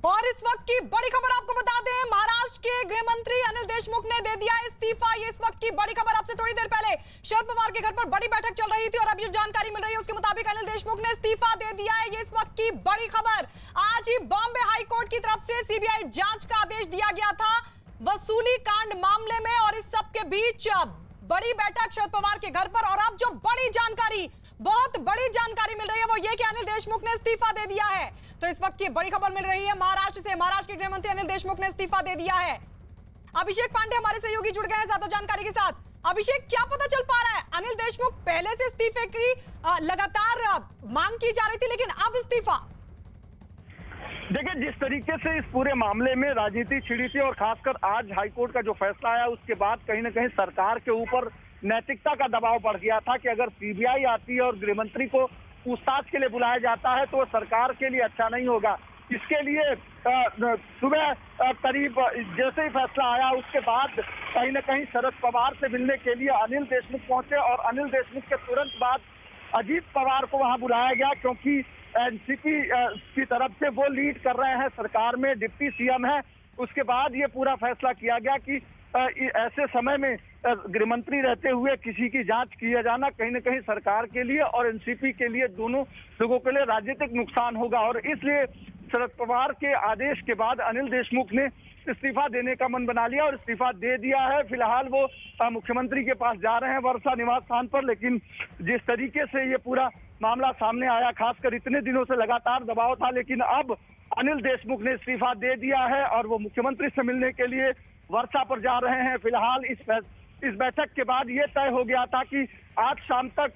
और इस वक्त की बड़ी खबर आपको बता दें, महाराष्ट्र के गृह मंत्री अनिल देशमुख ने दे दिया इस्तीफा। ये इस वक्त की बड़ी खबर। आपसे थोड़ी देर पहले शरद पवार के घर पर बड़ी बैठक चल रही थी और अब ये जानकारी मिल रही है उसके मुताबिक अनिल देशमुख ने इस्तीफा दे दिया है। ये इस वक्त की बड़ी खबर। आज ही बॉम्बे हाई कोर्ट की तरफ से सीबीआई जांच का आदेश दिया गया था वसूली कांड मामले में, और इस सब के बीच बड़ी बैठक शरद पवार के घर पर। और अब जो बड़ी जानकारी, बहुत बड़ी जानकारी मिल रही है वो ये कि अनिल देशमुख ने इस्तीफा दे दिया है। तो इस वक्त की बड़ी खबर मिल रही है महाराष्ट्र से। महाराष्ट्र के गृह मंत्री अनिल देशमुख ने इस्तीफा दे दिया है। अभिषेक पांडे हमारे सहयोगी जुड़ गए हैं ज्यादा जानकारी के साथ। अभिषेक, क्या पता चल पा रहा है? अनिल देशमुख पहले से इस्तीफे की लगातार मांग की जा रही थी, लेकिन अब इस्तीफा। देखिए, जिस तरीके से इस पूरे मामले में राजनीति छिड़ी थी और खासकर आज हाईकोर्ट का जो फैसला आया उसके बाद कहीं ना कहीं सरकार के ऊपर नैतिकता का दबाव बढ़ गया था कि अगर सीबीआई आती है और गृह मंत्री को पूछताछ के लिए बुलाया जाता है तो सरकार के लिए अच्छा नहीं होगा। इसके लिए सुबह करीब जैसे ही फैसला आया उसके बाद कहीं ना कहीं शरद पवार से मिलने के लिए अनिल देशमुख पहुंचे और अनिल देशमुख के तुरंत बाद अजीत पवार को वहां बुलाया गया, क्योंकि एनसीपी की तरफ से वो लीड कर रहे हैं, सरकार में डिप्टी सीएम है। उसके बाद ये पूरा फैसला किया गया कि ऐसे समय में गृहमंत्री रहते हुए किसी की जांच किया जाना कहीं ना कहीं सरकार के लिए और एनसीपी के लिए, दोनों लोगों के लिए राजनीतिक नुकसान होगा। और इसलिए शरद पवार के आदेश के बाद अनिल देशमुख ने इस्तीफा देने का मन बना लिया और इस्तीफा दे दिया है। फिलहाल वो मुख्यमंत्री के पास जा रहे हैं वर्षा निवास स्थान पर, लेकिन जिस तरीके से ये पूरा मामला सामने आया, खासकर इतने दिनों से लगातार दबाव था, लेकिन अब अनिल देशमुख ने इस्तीफा दे दिया है और वो मुख्यमंत्री से मिलने के लिए वर्षा पर जा रहे हैं। फिलहाल इस बैठक के बाद ये तय हो गया था कि आज शाम तक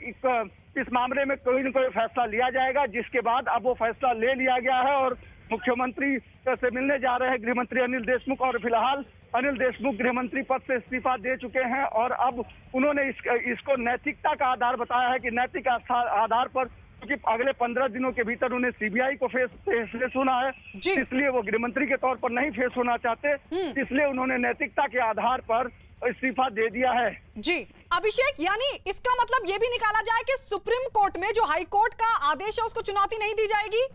इस मामले में कोई न कोई फैसला लिया जाएगा, जिसके बाद अब वो फैसला ले लिया गया है और मुख्यमंत्री से मिलने जा रहे हैं गृह मंत्री अनिल देशमुख। और फिलहाल अनिल देशमुख गृह मंत्री पद से इस्तीफा दे चुके हैं और अब उन्होंने इसको नैतिकता का आधार बताया है कि नैतिक आधार पर, क्योंकि अगले 15 दिनों के भीतर उन्हें सीबीआई को फेस होना है, इसलिए वो गृह मंत्री के तौर पर नहीं फेस होना चाहते, इसलिए उन्होंने नैतिकता के आधार पर इस्तीफा दे दिया है। जी अभिषेक, यानी इसका मतलब ये भी निकाला जाए कि सुप्रीम कोर्ट में जो हाई कोर्ट का आदेश है उसको चुनौती नहीं दी जाएगी?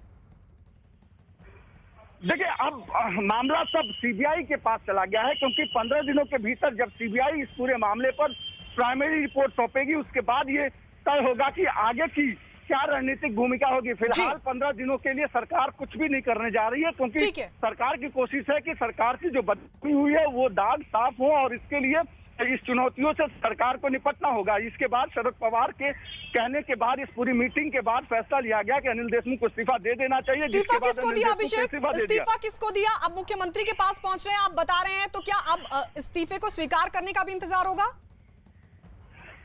देखिए, अब मामला सब सीबीआई के पास चला गया है, क्योंकि 15 दिनों के भीतर जब सीबीआई इस पूरे मामले पर प्राइमरी रिपोर्ट सौंपेगी उसके बाद ये तय होगा कि आगे की क्या रणनीतिक भूमिका होगी। फिलहाल 15 दिनों के लिए सरकार कुछ भी नहीं करने जा रही है, क्योंकि सरकार की कोशिश है कि सरकार की जो बदनामी हुई है वो दाग साफ हो और इसके लिए इस चुनौतियों से सरकार को निपटना होगा। इसके बाद शरद पवार के कहने के बाद, इस पूरी मीटिंग के बाद फैसला लिया गया कि अनिल देशमुख को इस्तीफा दे देना चाहिए। इस्तीफा किसको दिया अभिषेक? इस्तीफा किसको दिया? अब मुख्यमंत्री के पास पहुंच रहे हैं, आप बता रहे हैं, तो क्या अब इस्तीफे को स्वीकार करने का भी इंतजार होगा?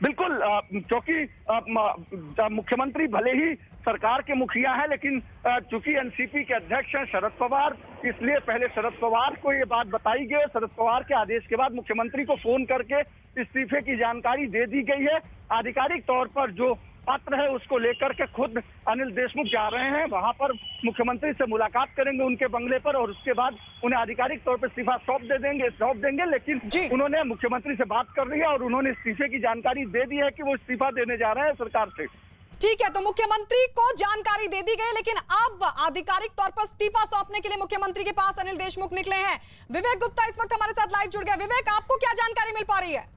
बिल्कुल, क्योंकि मुख्यमंत्री भले ही सरकार के मुखिया है, लेकिन चूंकि एनसीपी के अध्यक्ष हैं शरद पवार, इसलिए पहले शरद पवार को ये बात बताई गई। शरद पवार के आदेश के बाद मुख्यमंत्री को फोन करके इस्तीफे की जानकारी दे दी गई है। आधिकारिक तौर पर जो पत्र है उसको लेकर के खुद अनिल देशमुख जा रहे हैं, वहां पर मुख्यमंत्री से मुलाकात करेंगे उनके बंगले पर और उसके बाद उन्हें आधिकारिक तौर पर इस्तीफा सौंप देंगे। लेकिन उन्होंने मुख्यमंत्री से बात कर ली है और उन्होंने इस्तीफे की जानकारी दे दी है कि वो इस्तीफा देने जा रहे हैं सरकार से। ठीक है, तो मुख्यमंत्री को जानकारी दे दी गई, लेकिन अब आधिकारिक तौर पर इस्तीफा सौंपने के लिए मुख्यमंत्री के पास अनिल देशमुख निकले हैं। विवेक गुप्ता इस वक्त हमारे साथ लाइव जुड़ गया। विवेक, आपको क्या जानकारी मिल पा रही है?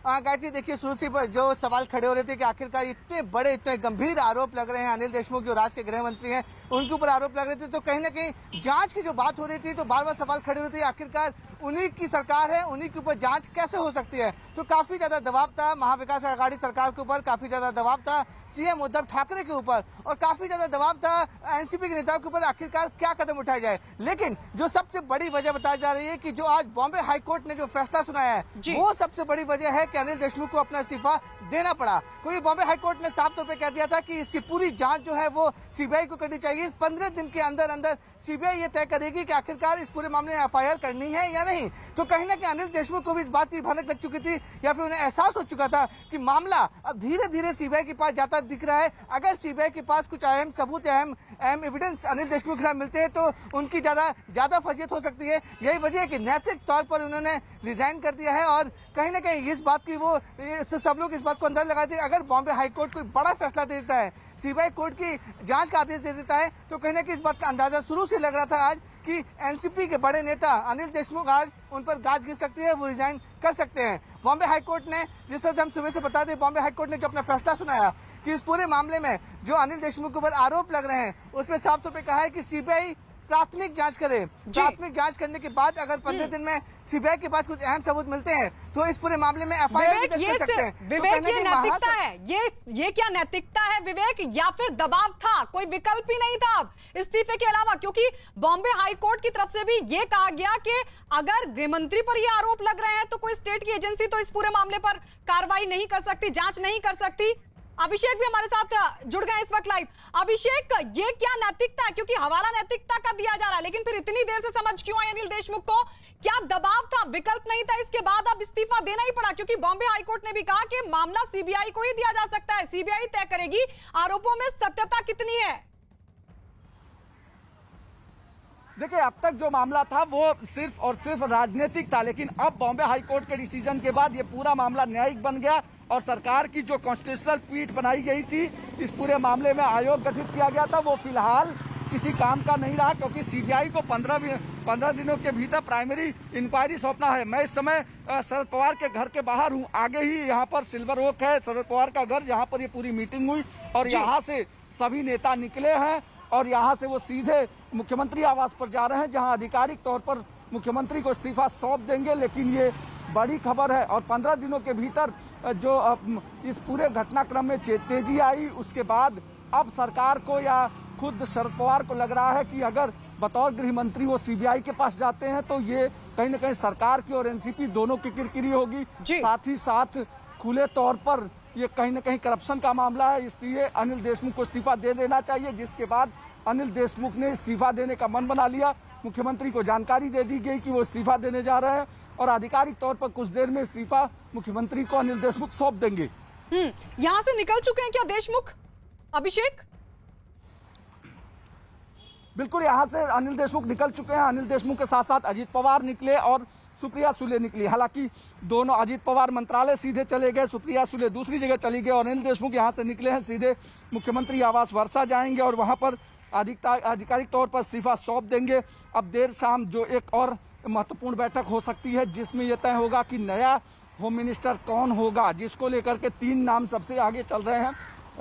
गायत्री, देखिए, शुरू से जो सवाल खड़े हो रहे थे कि आखिरकार इतने बड़े, इतने गंभीर आरोप लग रहे हैं अनिल देशमुख जो राज्य के गृह मंत्री हैं उनके ऊपर आरोप लग रहे थे, तो कहीं ना कहीं जांच की जो बात हो रही थी तो बार बार सवाल खड़े हो रहे थे आखिरकार उन्हीं की सरकार है, उन्हीं के ऊपर जांच कैसे हो सकती है। तो काफी ज्यादा दबाव था महाविकास आघाड़ी सरकार के ऊपर, काफी ज्यादा दबाव था सीएम उद्धव ठाकरे के ऊपर और काफी ज्यादा दबाव था एनसीपी के नेताओं के ऊपर, आखिरकार क्या कदम उठाया जाए। लेकिन जो सबसे बड़ी वजह बताई जा रही है कि जो आज बॉम्बे हाईकोर्ट ने जो फैसला सुनाया है वो सबसे बड़ी वजह है कि अनिल देशमुख को अपना इस्तीफा देना पड़ा, क्योंकि बॉम्बे हाईकोर्ट ने साफ तौर पे कह दिया था कि इसकी पूरी जांच जो है वो सीबीआई को करनी चाहिए। 15 दिन के अंदर अंदर सीबीआई ये तय करेगी कि आखिरकार इस पूरे मामले में एफआईआर करनी है या नहीं। तो कहीं ना कहीं अनिल देशमुख को भी इस बात की भनक लग चुकी थी या फिर उन्हें एहसास हो चुका था कि मामला अब धीरे धीरे सीबीआई के पास जाता दिख रहा है। अगर सीबीआई के पास कुछ अहम सबूत, अहम एविडेंस अनिल देशमुख के खिलाफ मिलते हैं तो उनकी ज्यादा फजीयत हो सकती है। यही वजह है कि नैतिक तौर पर उन्होंने रिजाइन कर दिया है और कहीं ना कहीं इस बात बात की वो सब लोग इस बात को अंदाजा लगाते हैं, अगर बॉम्बे हाई कोर्ट कोई बड़ा फैसला दे देता है, सीबीआई कोर्ट की जांच का आदेश दे देता है, तो कहीं ना कहीं इस बात का अंदाजा शुरू से लग रहा था आज कि एनसीपी के बड़े नेता अनिल देशमुख आज उन पर गाज गिर सकती है, वो रिजाइन कर सकते हैं। बॉम्बे हाई कोर्ट ने, जिस तरह से हम सुबह से बता दें, बॉम्बे हाई कोर्ट ने जो अपना फैसला सुनाया कि इस पूरे मामले में जो अनिल देशमुख के ऊपर आरोप लग रहे हैं उसमें साफ तौर पर कहा है कि सीबीआई प्राथमिक जांच करे। प्राथमिक जांच करने के बाद अगर 15 दिन में सीबीआई के पास कुछ अहम सबूत मिलते हैं तो इस पूरे मामले में एफआईआर भी दर्ज कर सकते हैं। विवेक, ये नैतिकता है, ये क्या नैतिकता है विवेक, या फिर दबाव था? कोई विकल्प ही नहीं था अब इस्तीफे के अलावा, क्योंकि बॉम्बे हाई कोर्ट की तरफ से भी ये कहा गया कि अगर गृह मंत्री पर ये आरोप लग रहे हैं तो कोई स्टेट की एजेंसी तो इस पूरे मामले पर कार्रवाई नहीं कर सकती, जांच नहीं कर सकती। अभिषेक भी हमारे साथ जुड़ गए इस वक्त लाइव। अभिषेक, ये क्या नैतिकता है? क्योंकि हवाला नैतिकता का दिया जा रहा है, लेकिन फिर इतनी देर से समझ क्यों आई अनिल देशमुख को? क्या दबाव था, विकल्प नहीं था, इसके बाद अब इस्तीफा देना ही पड़ा? क्योंकि बॉम्बे हाईकोर्ट ने भी कहा कि मामला सीबीआई को ही दिया जा सकता है, सीबीआई तय करेगी आरोपों में सत्यता कितनी है। देखिए, अब तक जो मामला था वो सिर्फ और सिर्फ राजनीतिक था, लेकिन अब बॉम्बे हाई कोर्ट के डिसीजन के बाद ये पूरा मामला न्यायिक बन गया और सरकार की जो कॉन्स्टिट्यूशनल पीठ बनाई गई थी, इस पूरे मामले में आयोग गठित किया गया था, वो फिलहाल किसी काम का नहीं रहा, क्योंकि सीबीआई को 15 दिनों के भीतर प्राइमरी इंक्वायरी सौंपना है। मैं इस समय शरद पवार के घर के बाहर हूँ, आगे ही यहाँ पर सिल्वर ओक है शरद पवार का घर, जहाँ पर ये पूरी मीटिंग हुई और यहाँ से सभी नेता निकले हैं और यहाँ से वो सीधे मुख्यमंत्री आवास पर जा रहे हैं, जहाँ आधिकारिक तौर पर मुख्यमंत्री को इस्तीफा सौंप देंगे। लेकिन ये बड़ी खबर है और 15 दिनों के भीतर जो इस पूरे घटनाक्रम में तेजी आई, उसके बाद अब सरकार को या खुद शरद पवार को लग रहा है कि अगर बतौर गृह मंत्री वो सीबीआई के पास जाते हैं तो ये कहीं न कहीं सरकार की और एनसीपी दोनों की किरकिरी होगी। साथ ही साथ खुले तौर पर ये कहीं न कहीं करप्शन का मामला है, इसलिए अनिल देशमुख को इस्तीफा दे देना चाहिए। जिसके बाद अनिल देशमुख ने इस्तीफा देने का मन बना लिया, मुख्यमंत्री को जानकारी दे दी गई कि वो इस्तीफा देने जा रहे हैं और आधिकारिक तौर पर कुछ देर में इस्तीफा मुख्यमंत्री को अनिल देशमुख सौंप देंगे। यहाँ से निकल चुके हैं क्या देशमुख? अभिषेक, बिल्कुल, यहाँ से अनिल देशमुख निकल चुके हैं। अनिल देशमुख के साथ साथ अजीत पवार निकले और सुप्रिया सुले निकली। हालांकि दोनों, अजीत पवार मंत्रालय सीधे चले गए, सुप्रिया सुले दूसरी जगह चली गई और अनिल देशमुख यहाँ से निकले हैं, सीधे मुख्यमंत्री आवास वर्षा जाएंगे और वहां पर आधिकारिक तौर पर इस्तीफा सौंप देंगे। अब देर शाम जो एक और महत्वपूर्ण बैठक हो सकती है, जिसमें यह तय होगा कि नया होम मिनिस्टर कौन होगा, जिसको लेकर के 3 नाम सबसे आगे चल रहे हैं,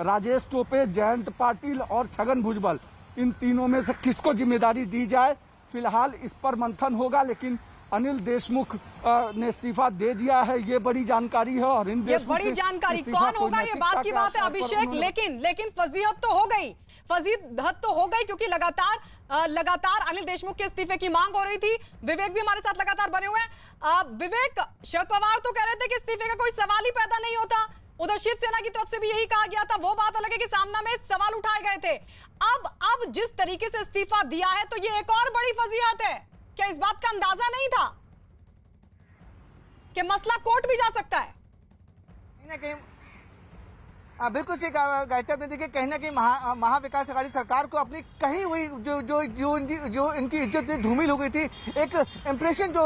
राजेश टोपे, जयंत पाटिल और छगन भुजबल। इन तीनों में से किसको जिम्मेदारी दी जाए, फिलहाल इस पर मंथन होगा। लेकिन अनिल देशमुख ने इस्तीफा दे दिया है, ये बड़ी जानकारी है। और इन ये बड़ी जानकारी कौन होगा ये बात की बात है अभिषेक, लेकिन फजीहत तो हो गई, फजीहत तो हो गई, क्योंकि लगातार अनिल देशमुख के इस्तीफे की मांग हो रही थी। विवेक भी हमारे साथ लगातार बने हुए हैं। विवेक, शरद पवार तो कह रहे थे कि इस्तीफे का कोई सवाल ही पैदा नहीं होता, उधर शिवसेना की तरफ से भी यही कहा गया था। वो बात अलग है कि सामना में सवाल उठाए गए थे। अब जिस तरीके से इस्तीफा दिया है तो ये एक और बड़ी फजीहत है। क्या इस बात का अंदाजा नहीं था कि मसला कोर्ट भी जा सकता है? बिल्कुल सही कहा गायत्री आपने। देखिए, कहीं ना कहीं महाविकास अघाड़ी सरकार को अपनी कहीं हुई जो इनकी इज्जत धूमिल हो गई थी, एक इंप्रेशन जो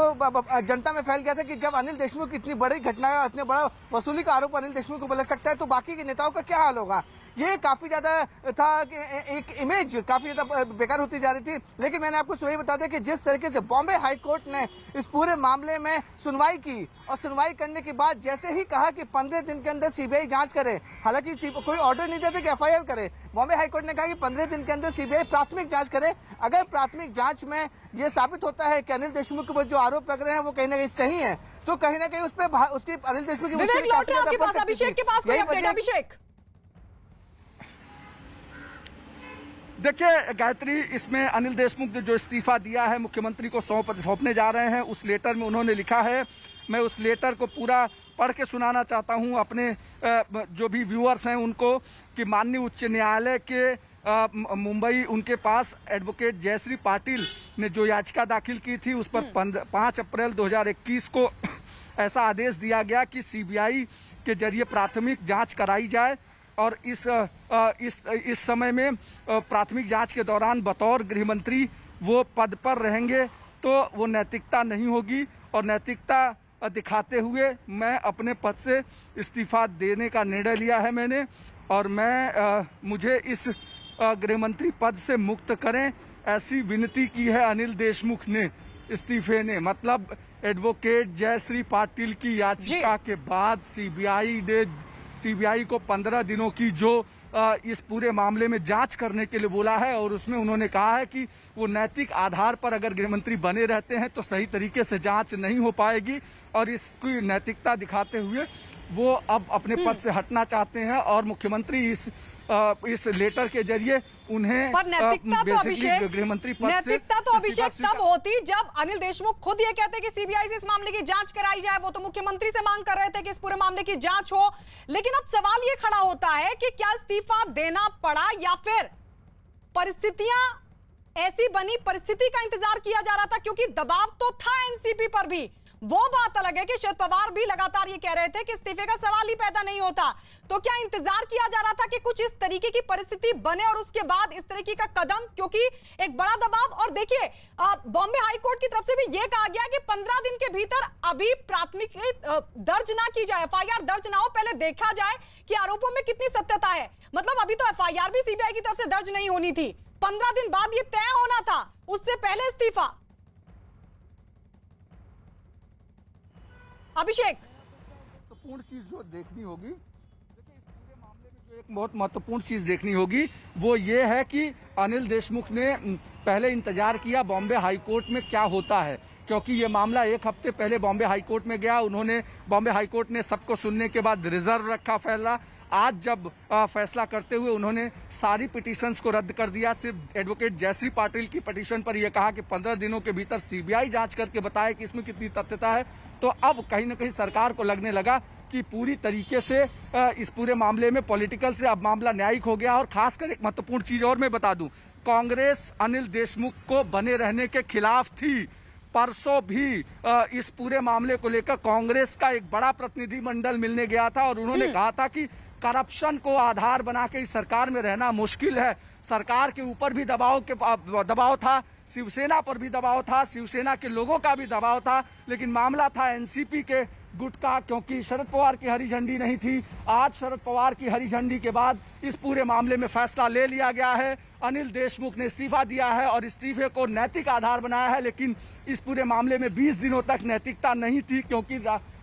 जनता में फैल गया था कि जब अनिल देशमुख इतनी बड़ी घटना, इतने बड़ा वसूली का आरोप अनिल देशमुख को लग सकता है तो बाकी के नेताओं का क्या हाल होगा। ये काफी ज्यादा था कि एक इमेज काफी ज्यादा बेकार होती जा रही थी। लेकिन मैंने आपको वही बता दिया कि जिस तरीके से बॉम्बे हाई कोर्ट ने इस पूरे मामले में सुनवाई की और सुनवाई करने के बाद जैसे ही कहा कि 15 दिन के अंदर सीबीआई जांच करे, हालांकि कोई ऑर्डर नहीं देते कि एफआईआर करे, बॉम्बे हाई कोर्ट ने कहा कि 15 दिन के अंदर सीबीआई प्राथमिक जांच करे। अगर प्राथमिक जांच में यह साबित होता है कि अनिल देशमुख के ऊपर जो आरोप लग रहे हैं वो कहीं ना कहीं सही है, तो कहीं ना कहीं उस पर उसकी अनिल देशमुख की अभिषेक के पास अभिषेक। देखिए गायत्री, इसमें अनिल देशमुख ने जो इस्तीफा दिया है मुख्यमंत्री को सौंपने जा रहे हैं, उस लेटर में उन्होंने लिखा है, मैं उस लेटर को पूरा पढ़ के सुनाना चाहता हूं अपने जो भी व्यूअर्स हैं उनको, कि माननीय उच्च न्यायालय के मुंबई उनके पास एडवोकेट जयश्री पाटिल ने जो याचिका दाखिल की थी उस पर 5 अप्रैल 2021 को ऐसा आदेश दिया गया कि सीबीआई के जरिए प्राथमिक जांच कराई जाए और इस समय में प्राथमिक जांच के दौरान बतौर गृह मंत्री वो पद पर रहेंगे तो वो नैतिकता नहीं होगी और नैतिकता दिखाते हुए मैं अपने पद से इस्तीफा देने का निर्णय लिया है मैंने, और मुझे इस गृह मंत्री पद से मुक्त करें ऐसी विनती की है अनिल देशमुख ने इस्तीफे ने। मतलब एडवोकेट जयश्री पाटिल की याचिका के बाद सीबीआई को 15 दिनों की जो इस पूरे मामले में जांच करने के लिए बोला है, और उसमें उन्होंने कहा है कि वो नैतिक आधार पर अगर गृहमंत्री बने रहते हैं तो सही तरीके से जांच नहीं हो पाएगी, और इसकी नैतिकता दिखाते हुए वो अब अपने पद से हटना चाहते हैं, और मुख्यमंत्री इस लेटर के जरिए उन्हें पर नैतिकता तो अभिषेक गृहमंत्री पद नैतिकता तो अभिषेक तब होती जब अनिल देशमुख खुद ये कहते कि सीबीआई से इस मामले की जांच कराई जाए। वो तो मुख्यमंत्री से मांग कर रहे थे कि इस पूरे मामले की जांच हो, लेकिन अब सवाल ये खड़ा होता है कि क्या इस्तीफा देना पड़ा या फिर परिस्थितियां ऐसी बनी, परिस्थिति का इंतजार किया जा रहा था, क्योंकि दबाव तो था एनसीपी पर भी। वो बात अलग है कि शरद पवार भी लगातार ये कह रहे थे कि इस्तीफे का सवाल ही पैदा नहीं होता। तो क्या इंतजार किया जा रहा था कि कुछ इस तरीके की परिस्थिति बने और उसके बाद इस तरीके का कदम, क्योंकि एक बड़ा दबाव। और देखिए बॉम्बे हाई कोर्ट की तरफ से भी ये कहा गया कि 15 दिन के भीतर अभी प्राथमिकी दर्ज ना की जाए, एफआईआर दर्ज ना हो, पहले देखा जाए कि आरोपों में कितनी सत्यता है। मतलब अभी तो एफआईआर भी सीबीआई की तरफ से दर्ज नहीं होनी थी, 15 दिन बाद ये तय होना था, उससे पहले इस्तीफा। अभिषेक महत्वपूर्ण चीज जो देखनी होगी, देखिए इस पूरे मामले में जो एक बहुत महत्वपूर्ण चीज देखनी होगी वो ये है कि अनिल देशमुख ने पहले इंतजार किया बॉम्बे हाई कोर्ट में क्या होता है, क्योंकि ये मामला एक हफ्ते पहले बॉम्बे हाई कोर्ट में गया। उन्होंने बॉम्बे हाई कोर्ट ने सबको सुनने के बाद रिजर्व रखा फैसला। आज जब फैसला करते हुए उन्होंने सारी पिटीशंस को रद्द कर दिया, सिर्फ एडवोकेट जयश्री पाटिल की पिटीशन पर यह कहा कि 15 दिनों के भीतर सीबीआई जांच करके बताए कि इसमें कितनी तथ्यता है। तो अब कहीं ना कहीं सरकार को लगने लगा कि पूरी तरीके से इस पूरे मामले में पॉलिटिकल से अब मामला न्यायिक हो गया। और खासकर एक महत्वपूर्ण चीज और मैं बता दूं, कांग्रेस अनिल देशमुख को बने रहने के खिलाफ थी। परसों भी इस पूरे मामले को लेकर कांग्रेस का एक बड़ा प्रतिनिधिमंडल मिलने गया था, और उन्होंने कहा था कि करप्शन को आधार बना के इस सरकार में रहना मुश्किल है। सरकार के ऊपर भी दबाव था, शिवसेना पर भी दबाव था, शिवसेना के लोगों का भी दबाव था, लेकिन मामला था एनसीपी के गुट का, क्योंकि शरद पवार की हरी झंडी नहीं थी। आज शरद पवार की हरी झंडी के बाद इस पूरे मामले में फैसला ले लिया गया है। अनिल देशमुख ने इस्तीफा दिया है और इस्तीफे को नैतिक आधार बनाया है, लेकिन इस पूरे मामले में 20 दिनों तक नैतिकता नहीं थी, क्योंकि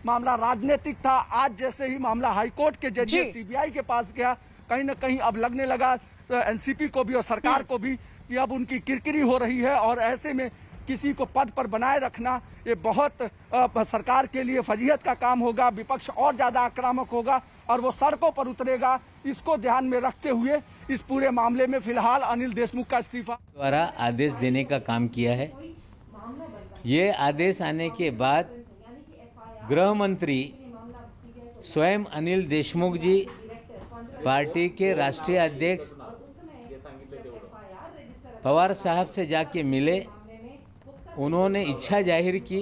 मामला राजनीतिक था। आज जैसे ही मामला हाईकोर्ट के जरिए सीबीआई के पास गया, कहीं ना कहीं अब लगने लगा एनसीपी को भी और सरकार को भी कि अब उनकी किरकिरी हो रही है, और ऐसे में किसी को पद पर बनाए रखना ये बहुत सरकार के लिए फजीहत का काम होगा। विपक्ष और ज्यादा आक्रामक होगा और वो सड़कों पर उतरेगा। इसको ध्यान में रखते हुए इस पूरे मामले में फिलहाल अनिल देशमुख का इस्तीफा द्वारा आदेश देने का काम किया है। ये आदेश आने के बाद गृह मंत्री स्वयं अनिल देशमुख जी, पार्टी के राष्ट्रीय अध्यक्ष पवार साहब से जाके मिले। उन्होंने इच्छा जाहिर की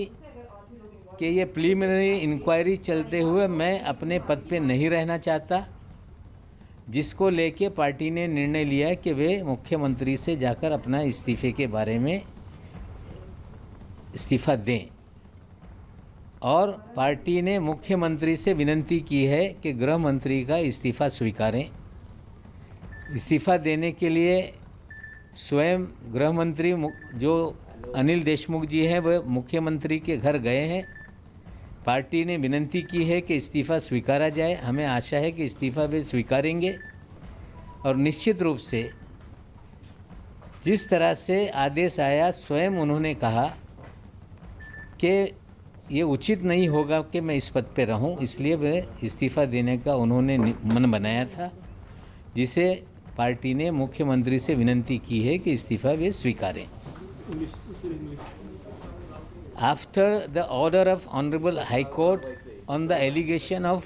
कि ये प्रीलिमिनरी इंक्वायरी चलते हुए मैं अपने पद पे नहीं रहना चाहता, जिसको लेके पार्टी ने निर्णय लिया कि वे मुख्यमंत्री से जाकर अपना इस्तीफे के बारे में इस्तीफा दें। और पार्टी ने मुख्यमंत्री से विनती की है कि गृह मंत्री का इस्तीफा स्वीकारें। इस्तीफा देने के लिए स्वयं गृह मंत्री जो अनिल देशमुख जी हैं वह मुख्यमंत्री के घर गए हैं। पार्टी ने विनती की है कि इस्तीफा स्वीकारा जाए। हमें आशा है कि इस्तीफा वे स्वीकारेंगे, और निश्चित रूप से जिस तरह से आदेश आया, स्वयं उन्होंने कहा कि ये उचित नहीं होगा कि मैं इस पद पे रहूं, इसलिए वे इस्तीफा देने का उन्होंने मन बनाया था, जिसे पार्टी ने मुख्यमंत्री से विनती की है कि इस्तीफा वे स्वीकारें। After the order of Honorable High Court on the allegation of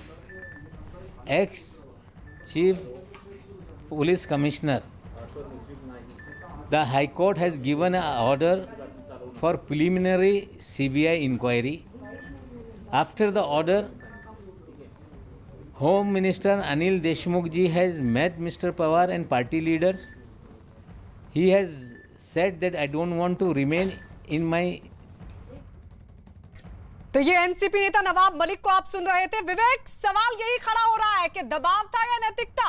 ex-Chief Police Commissioner, the High Court has given an order for preliminary CBI inquiry. After the order, Home Minister Anil Deshmukh ji has met Mr. Pawar and party leaders. He has said that I don't want to remain in my तो ये NCP नेता नवाब मलिक को आप सुन रहे थे। विवेक, सवाल यही खड़ा हो रहा है कि दबाव था या नैतिकता?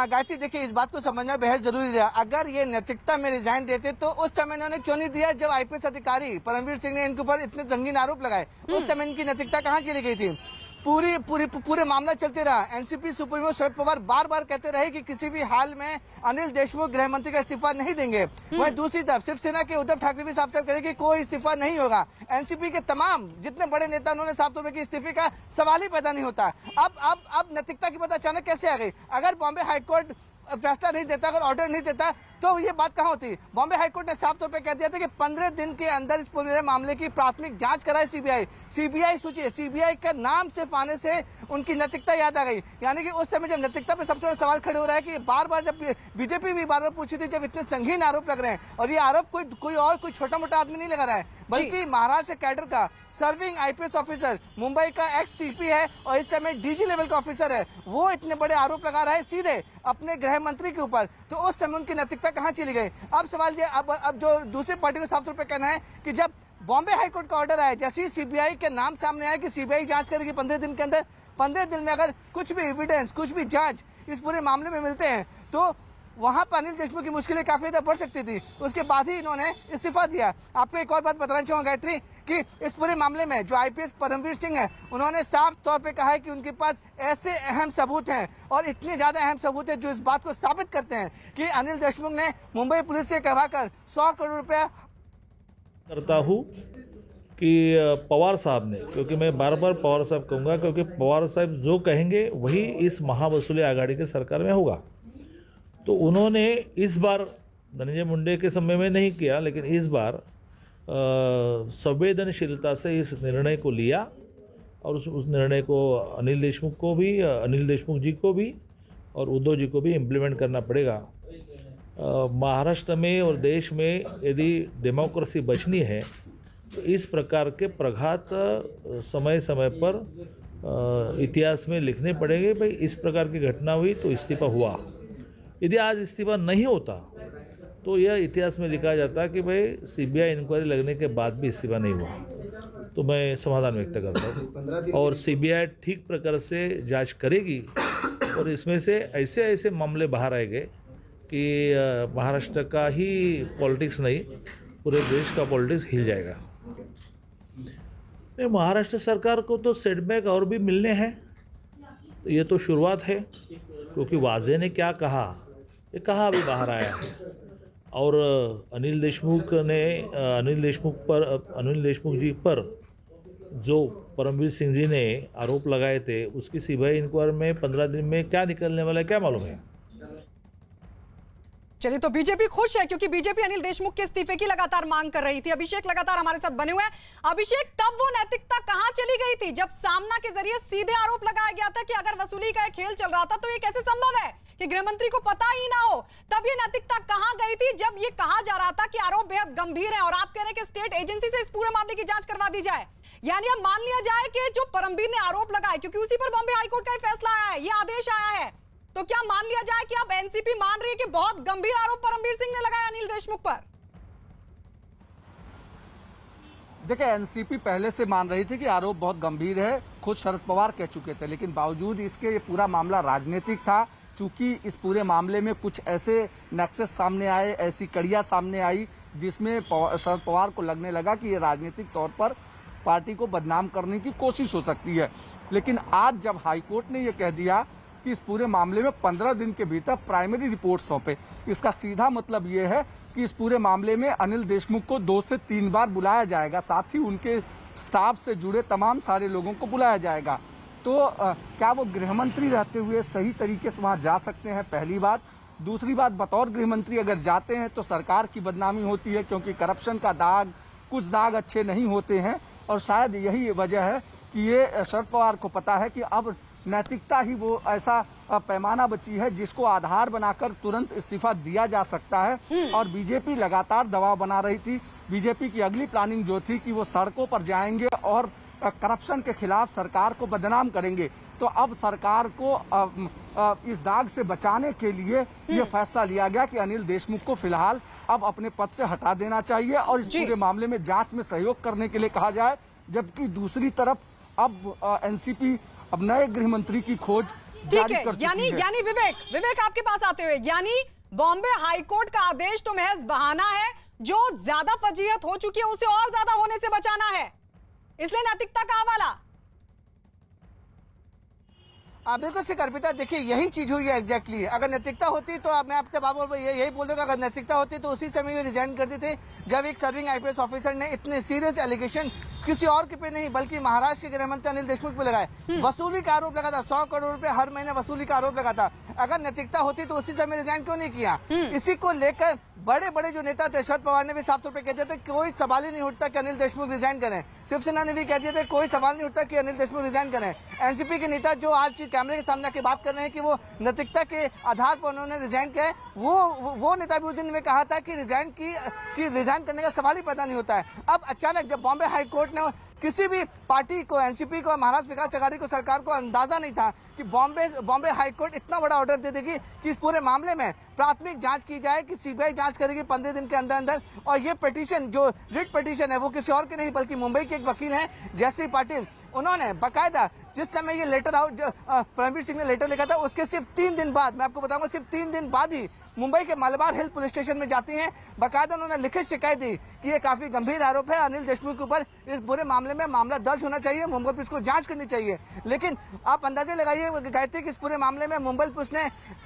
गायत्री, देखिए इस बात को समझना बेहद जरूरी है। अगर ये नैतिकता में रिजाइन देते तो उस समय इन्होंने क्यों नहीं दिया जब आईपीएस अधिकारी परमवीर सिंह ने इनके ऊपर इतने संगीन आरोप लगाए? उस समय इनकी नैतिकता कहाँ चली गई थी? पूरे मामला चलते रहा। एनसीपी सुप्रीमो शरद पवार बार बार कहते रहे कि किसी भी हाल में अनिल देशमुख गृह मंत्री का इस्तीफा नहीं देंगे। वहीं दूसरी तरफ शिवसेना के उद्धव ठाकरे भी साफ साफ कह रहे कि कोई इस्तीफा नहीं होगा। एनसीपी के तमाम जितने बड़े नेता उन्होंने साफ तौर पर कि इस्तीफे का सवाल ही पैदा नहीं होता। अब नैतिकता की बात अचानक कैसे आ गई? अगर बॉम्बे हाईकोर्ट फैसला नहीं देता, अगर ऑर्डर नहीं देता तो ये बात कहाँ होती? बॉम्बे हाईकोर्ट ने साफ तौर पे कह दिया था कि 15 दिन के अंदर इस पूरे मामले की प्राथमिक जांच कराए सीबीआई। सोचिए, सीबीआई का नाम सिर्फ आने से उनकी नैतिकता याद आ गई। यानी कि उस समय जब नैतिकता पे सबसे बड़ा सवाल खड़े हो रहा है कि बार बार जब बीजेपी भी बार बार पूछी थी, जब इतने संगीन आरोप लग रहे हैं, और ये आरोप कोई छोटा मोटा आदमी नहीं लगा रहा है, बल्कि महाराष्ट्र कैडर का सर्विंग आईपीएस ऑफिसर, मुंबई का एक्स सीपी है और इस समय डीजी लेवल का ऑफिसर है, वो इतने बड़े आरोप लगा रहा है सीधे अपने गृह मंत्री के ऊपर। तो उस समय उनकी नैतिकता कहाँ चली गई? अब सवाल ये, अब जो दूसरी पार्टी को साफ तौर पर कहना है कि जब बॉम्बे हाईकोर्ट का ऑर्डर आया, जैसे ही सीबीआई के नाम सामने आया कि सीबीआई जांच करेगी 15 दिन के अंदर, 15 दिन में अगर कुछ भी एविडेंस, कुछ भी जांच इस पूरे मामले में मिलते हैं तो वहां पर अनिल देशमुख की मुश्किलें काफी ज्यादा बढ़ सकती थी। उसके बाद ही इन्होंने इस्तीफा दिया। आपको एक और बात बताना चाहूंगा गायत्री कि इस पूरे मामले में जो आईपीएस परमवीर सिंह है, उन्होंने साफ तौर पे कहा है कि उनके पास ऐसे अहम सबूत हैं और इतने ज्यादा अहम सबूत हैं जो इस बात को साबित करते हैं कि अनिल देशमुख ने मुंबई पुलिस से करवाकर 100 करोड़ रुपया करता हूँ कि पवार साहब ने, क्योंकि मैं बार बार पवार साहब कहूँगा, क्योंकि पवार साहब जो कहेंगे वही इस महावसूली आघाड़ी की सरकार में होगा। तो उन्होंने इस बार धनंजय मुंडे के समय में नहीं किया, लेकिन इस बार संवेदनशीलता से इस निर्णय को लिया और उस निर्णय को अनिल देशमुख जी को भी और उद्धव जी को भी इम्प्लीमेंट करना पड़ेगा। महाराष्ट्र में और देश में यदि डेमोक्रेसी बचनी है तो इस प्रकार के प्रघात समय समय पर इतिहास में लिखने पड़ेंगे। भाई इस प्रकार की घटना हुई तो इस्तीफा हुआ, यदि आज इस्तीफा नहीं होता तो यह इतिहास में लिखा जाता कि भाई सीबीआई इंक्वायरी लगने के बाद भी इस्तीफा नहीं हुआ। तो मैं समाधान व्यक्त करता हूँ और सीबीआई ठीक प्रकार से जांच करेगी और इसमें से ऐसे मामले बाहर आएंगे कि महाराष्ट्र का ही पॉलिटिक्स नहीं, पूरे देश का पॉलिटिक्स हिल जाएगा। नहीं, महाराष्ट्र सरकार को तो सेटबैक और भी मिलने हैं, तो ये तो शुरुआत है, क्योंकि वाजे ने क्या कहा, ये कहा अभी बाहर आया है। और अनिल देशमुख जी पर जो परमवीर सिंह जी ने आरोप लगाए थे, उसकी सीबीआई इंक्वायरी में 15 दिन में क्या निकलने वाला है क्या मालूम है। चलिए, तो बीजेपी खुश है क्योंकि बीजेपी अनिल देशमुख के इस्तीफे की लगातार मांग कर रही थी। अभिषेक लगातार हमारे साथ बने हुए हैं। अभिषेक, तब वो नैतिकता कहां चली गई थी जब सामना के जरिए सीधे आरोप लगाया गया था कि अगर वसूली का खेल चल रहा था तो ये कैसे संभव है कि गृह मंत्री को पता ही ना हो? तब ये नैतिकता कहां गई थी जब ये कहा जा रहा था कि आरोप बेहद गंभीर है और आप कह रहे हैं कि स्टेट एजेंसी से इस पूरे मामले की जांच करवा दी जाए? यानी अब मान लिया जाए कि जो परमवीर ने आरोप लगाए, क्योंकि उसी पर बॉम्बे हाईकोर्ट का फैसला आया है, ये आदेश आया है, तो क्या मान लिया जाए कि अब एनसीपी मान रही है कि बहुत गंभीर आरोप परमवीर सिंह ने लगाया अनिल देशमुख पर? देखिए, एनसीपी पहले से मान रही थी कि आरोप बहुत गंभीर है, खुद शरद पवार कह चुके थे, लेकिन बावजूद इसके ये पूरा मामला राजनीतिक था। चूंकि इस पूरे मामले में कुछ ऐसे नेक्सस सामने आए, ऐसी कड़ियां सामने आई जिसमें शरद पवार को लगने लगा कि ये राजनीतिक तौर पर पार्टी को बदनाम करने की कोशिश हो सकती है। लेकिन आज जब हाईकोर्ट ने ये कह दिया कि इस पूरे मामले में 15 दिन के भीतर प्राइमरी रिपोर्ट सौंपे, इसका सीधा मतलब ये है कि इस पूरे मामले में अनिल देशमुख को 2 से 3 बार बुलाया जाएगा, साथ ही उनके स्टाफ से जुड़े तमाम सारे लोगों को बुलाया जाएगा। तो क्या वो गृह मंत्री रहते हुए सही तरीके से वहां जा सकते हैं? पहली बात। दूसरी बात, बतौर गृह मंत्री अगर जाते हैं तो सरकार की बदनामी होती है, क्योंकि करप्शन का दाग, कुछ दाग अच्छे नहीं होते हैं। और शायद यही वजह है कि ये शरद पवार को पता है कि अब नैतिकता ही वो ऐसा पैमाना बची है जिसको आधार बनाकर तुरंत इस्तीफा दिया जा सकता है। और बीजेपी लगातार दबाव बना रही थी। बीजेपी की अगली प्लानिंग जो थी कि वो सड़कों पर जाएंगे और करप्शन के खिलाफ सरकार को बदनाम करेंगे। तो अब सरकार को इस दाग से बचाने के लिए ये फैसला लिया गया कि अनिल देशमुख को फिलहाल अब अपने पद से हटा देना चाहिए और इस पूरे मामले में जांच में सहयोग करने के लिए कहा जाए। जबकि दूसरी तरफ अब एनसीपी अब नए गृह मंत्री की खोज जारी कर चुकी है। यानी विवेक आपके पास आते हुए, यानी बॉम्बे हाईकोर्ट का आदेश तो महज बहाना है, जो ज्यादा फजीहत हो चुकी है उसे और ज्यादा होने से बचाना है, इसलिए नैतिकता का हवाला। बिल्कुल से अर्पिता, देखिए यही चीज हुई है एग्जैक्टली। अगर नैतिकता होती तो मैं आपसे यही बोल दूंगा, अगर नैतिकता होती तो उसी समय रिजाइन कर देते जब एक सर्विंग आईपीएस ऑफिसर ने इतने सीरियस एलिगेशन किसी और के पे नहीं बल्कि महाराष्ट्र के गृह मंत्री अनिल देशमुख पे लगाए। वसूली का आरोप लगा था, 100 करोड़ रुपए हर महीने वसूली का आरोप लगा था। अगर नैतिकता होती तो उसी समय रिजाइन क्यों नहीं किया? इसी को लेकर बड़े बड़े जो नेता थे, शरद पवार ने भी साफ तौर पर कह दिया था कोई सवाल ही नहीं उठता कि अनिल देशमुख रिजाइन करें। शिवसेना ने भी कह दिया था कोई सवाल नहीं उठता कि अनिल देशमुख रिजाइन करें। एनसीपी के नेता जो आज कैमरे के सामने आके बात कर रहे हैं कि वो नैतिकता के आधार पर उन्होंने रिजाइन किया है, वो नेता भी उस दिन में कहा था कि रिजाइन करने का सवाल ही पैदा नहीं होता है। अब अचानक जब बॉम्बे हाईकोर्ट ने किसी भी पार्टी को, एनसीपी को, महाराष्ट्र विकास अघाड़ी को, सरकार को अंदाजा नहीं था कि बॉम्बे हाईकोर्ट इतना बड़ा ऑर्डर दे देगी कि इस पूरे मामले में प्राथमिक जांच की जाए, कि सीबीआई जांच करेगी 15 दिन के अंदर अंदर। और ये पिटीशन जो रिट पिटीशन है वो किसी और की नहीं बल्कि मुंबई के एक वकील हैं जयश्री पाटिल, उन्होंने बाकायदा जिस समय ये लेटर आउट परमवीर सिंह ने लेटर लिखा था उसके सिर्फ 3 दिन बाद, मैं आपको बताऊंगा सिर्फ 3 दिन बाद ही मुंबई के मलबार हिल पुलिस स्टेशन में जाती हैं। बाकायदा उन्होंने लिखित शिकायत दी कि ये काफी गंभीर आरोप है, अनिल देशमुख के ऊपर इस पूरे मामले में मामला दर्ज होना चाहिए, मुंबई पुलिस को जांच करनी चाहिए। लेकिन आप अंदाजे लगाइए गायत्री कि इस पूरे मामले में मुंबई पुलिस ने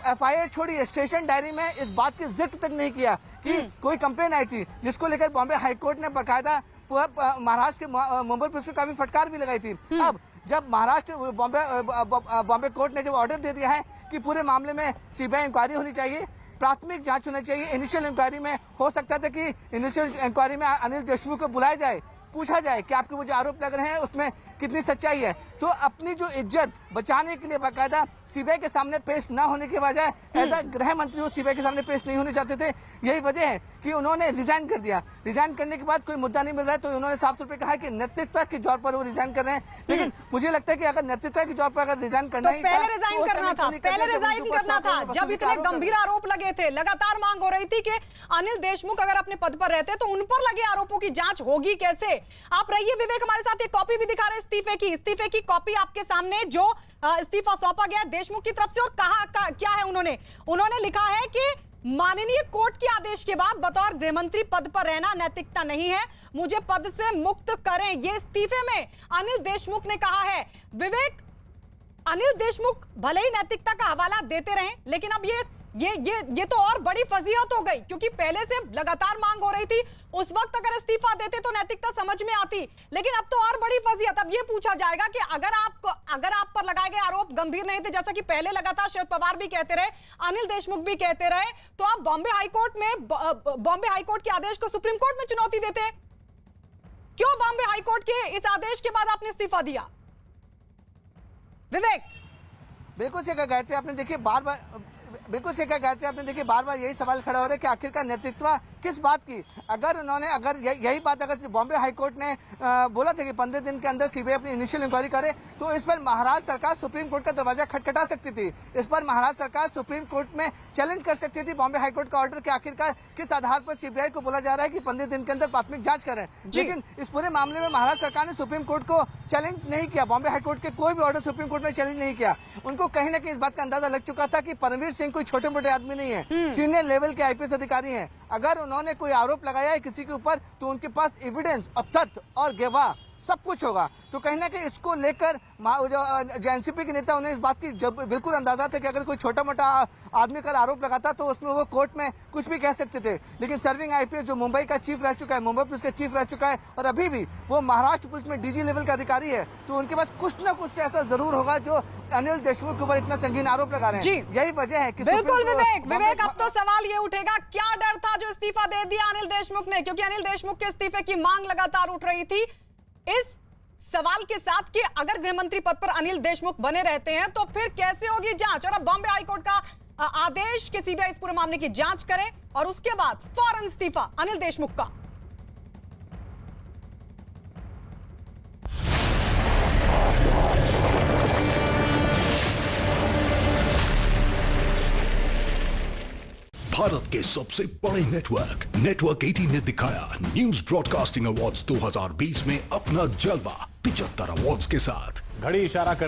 एफआईआर छोड़ी, स्टेशन डायरी में इस बात की जिक्र तक नहीं किया कि कोई कंप्लेन आई थी, जिसको लेकर बॉम्बे हाईकोर्ट ने बाकायदा महाराष्ट्र के मुंबई पुलिस को काफी फटकार भी लगाई थी। अब जब महाराष्ट्र बॉम्बे कोर्ट ने जब ऑर्डर दे दिया है कि पूरे मामले में सीबीआई इंक्वायरी होनी चाहिए, प्राथमिक जांच होनी चाहिए, इनिशियल इंक्वायरी में हो सकता था कि इनिशियल इंक्वायरी में अनिल देशमुख को बुलाया जाए, पूछा जाए कि आपके वो जो आरोप लग रहे हैं उसमें कितनी सच्चाई है। तो अपनी जो इज्जत बचाने के लिए बाकायदा सीबीआई के सामने पेश न होने के बजाय एज अ गृह मंत्री वो सीबीआई के सामने पेश नहीं होने चाहते थे। यही वजह है कि उन्होंने रिजाइन कर दिया। रिजाइन करने के बाद कोई मुद्दा नहीं मिल रहा है तो उन्होंने साफ तौर पर कहा कि नैतिकता के जोर पर वो रिजाइन कर रहे हैं। लेकिन मुझे लगता है कि अगर नैतिकता के जोर पर अगर रिजाइन करना ही पहले रिजाइन करना था जब इतने गंभीर आरोप लगे थे, लगातार मांग हो रही थी कि अनिल देशमुख अगर अपने पद पर रहते तो उन पर लगे आरोपों की जांच होगी कैसे। आप रहिए विवेक हमारे साथ, एक कॉपी भी दिखा रहे हैं इस्तीफे की कॉपी आपके सामने, जो इस्तीफा सौंपा गया देशमुख की तरफ से। और कहा क्या है उन्होंने लिखा है कि माननीय कोर्ट के आदेश के बाद बतौर गृहमंत्री पद पर रहना नैतिकता नहीं है, मुझे पद से मुक्त करें, ये इस्तीफे में अनिल देशमुख ने कहा है। विवेक, अनिल देशमुख भले ही नैतिकता का हवाला देते रहे लेकिन अब ये तो और बड़ी फजीहत हो गई, क्योंकि पहले से लगातार मांग हो रही थी, उस वक्त अगर इस्तीफा देते तो नैतिकता समझ में आती, लेकिन अब तो और बड़ी फजीहत। अब ये पूछा जाएगा कि अगर आप पर लगाए गए आरोप गंभीर नहीं थे, जैसा कि पहले लगातार शरद पवार भी कहते रहे, अनिल देशमुख भी कहते रहे, तो आप बॉम्बे हाईकोर्ट के आदेश को सुप्रीम कोर्ट में चुनौती देते। क्यों बॉम्बे हाईकोर्ट के इस आदेश के बाद आपने इस्तीफा दिया? विवेक, बिल्कुल से गायत्री आपने देखिए बार बार यही सवाल खड़ा हो रहा है कि आखिरकार नेतृत्व किस बात की। अगर यही बात अगर बॉम्बे हाईकोर्ट ने बोला था कि 15 दिन के अंदर सीबीआई अपनी इनिशियल इंक्वायरी करे, तो इस पर महाराष्ट्र सरकार सुप्रीम कोर्ट का दरवाजा खटखटा सकती थी। इस पर महाराष्ट्र सरकार सुप्रीम कोर्ट में चैलेंज कर सकती थी बॉम्बे हाईकोर्ट का ऑर्डर कि आखिरकार किस आधार पर सीबीआई को बोला जा रहा है कि 15 दिन के अंदर प्राथमिक जांच करें। लेकिन इस पूरे मामले में महाराष्ट्र सरकार ने सुप्रीम कोर्ट को चैलेंज नहीं किया, बॉम्बे हाईकोर्ट के कोई भी ऑर्डर सुप्रीम कोर्ट में चैलेंज नहीं किया। उनको कहीं ना कहीं इस बात का अंदाजा लग चुका था कि परमवीर सिंह कोई छोटे मोटे आदमी नहीं है, सीनियर लेवल के आईपीएस अधिकारी हैं। अगर उन्होंने कोई आरोप लगाया है किसी के ऊपर तो उनके पास एविडेंस और तथ्य और गवाह सब कुछ होगा। तो कहीं ना कहीं इसको लेकर जो एनसीपी के नेता उन्हें इस बात की जब बिल्कुल अंदाजा था कि अगर कोई छोटा मोटा आदमी का आरोप लगाता तो उसमें वो कोर्ट में कुछ भी कह सकते थे। लेकिन सर्विंग आईपीएस जो मुंबई का चीफ रह चुका है, मुंबई पुलिस का चीफ रह चुका है और अभी भी वो महाराष्ट्र पुलिस में डीजी लेवल का अधिकारी है, तो उनके पास कुछ न कुछ ऐसा जरूर होगा जो अनिल देशमुख के ऊपर इतना संगीन आरोप लगा रहे हैं। यही वजह है कि बिल्कुल विवेक, अब तो सवाल ये उठेगा, क्या डर था जो इस्तीफा दे दिया अनिल देशमुख ने, क्योंकि अनिल देशमुख के इस्तीफे की मांग लगातार उठ रही थी, इस सवाल के साथ कि अगर गृहमंत्री पद पर अनिल देशमुख बने रहते हैं तो फिर कैसे होगी जांच। और अब बॉम्बे हाईकोर्ट का आदेश कि सीबीआई इस पूरे मामले की जांच करे और उसके बाद फौरन इस्तीफा अनिल देशमुख का। भारत के सबसे बड़े नेटवर्क 18 ने दिखाया न्यूज ब्रॉडकास्टिंग अवार्ड्स 2020 में अपना जलवा 75 अवार्ड्स के साथ। घड़ी इशारा कर